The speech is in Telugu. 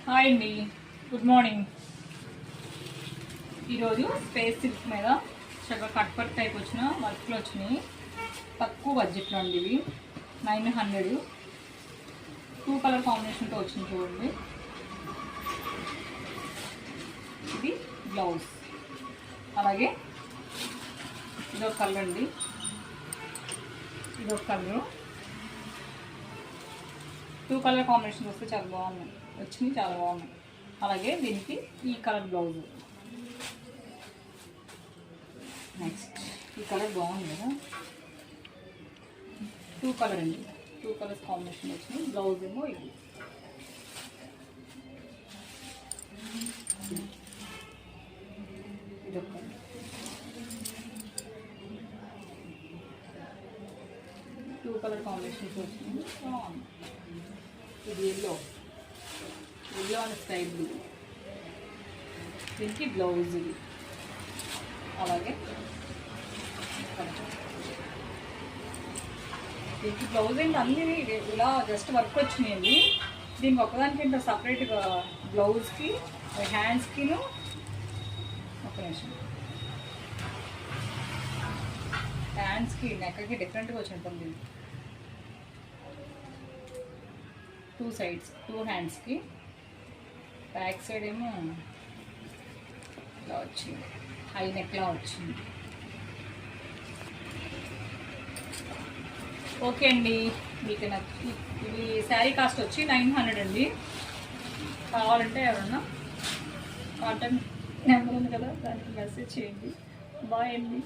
హాయ్ అండి, గుడ్ మార్నింగ్. ఈరోజు స్పేస్ సిల్క్ మీద చక్కగా కట్ వర్క్ టైప్ వచ్చిన వర్క్లు వచ్చినాయి. తక్కువ బడ్జెట్లో అండి. ఇవి 900. 2 కలర్ కాంబినేషన్తో వచ్చింది చూడండి. ఇది బ్లౌజ్. అలాగే ఇదొక కలర్ అండి, ఇదొక కలరు. 2 కలర్ కాంబినేషన్ వస్తే చాలా బాగున్నాయి, వచ్చినాయి, చాలా బాగున్నాయి. అలాగే దీనికి ఈ కలర్ బ్లౌజ్. నెక్స్ట్ ఈ కలర్ బాగుంది కదా, 2 కలర్ అండి, 2 కలర్స్ కాంబినేషన్ వచ్చినాయి. బ్లౌజ్ ఏమో ఇది. ఇదొక 2 కలర్ కాంబినేషన్స్ వచ్చినాయి. ఇది ఎల్లో అండ్ స్కై బ్లూ. దీనికి బ్లౌజ్ ఇది. అలాగే దీనికి బ్లౌజ్ ఏంటి అన్నీ ఇలా జస్ట్ వర్క్ వచ్చినాయండి. దీనికి ఒక్కదానికి ఏంటో సపరేట్గా బ్లౌజ్కి హ్యాండ్స్కిను ఒక నిమిషం హ్యాండ్స్కి నెక్కకి డిఫరెంట్గా వచ్చినట్టుంది. 2 సైడ్స్, 2 హ్యాండ్స్కి. బ్యాక్ సైడ్ ఏమో ఇలా వచ్చింది, హై నెక్లా వచ్చింది. ఓకే అండి, మీకు నచ్చి ఇది శారీ కాస్ట్ వచ్చి 900 అండి. కావాలంటే ఎవరన్నా కాంటాక్ట్ నెంబర్ ఉంది కదా, దానికి మెసేజ్ చేయండి. బాయ్ అండి.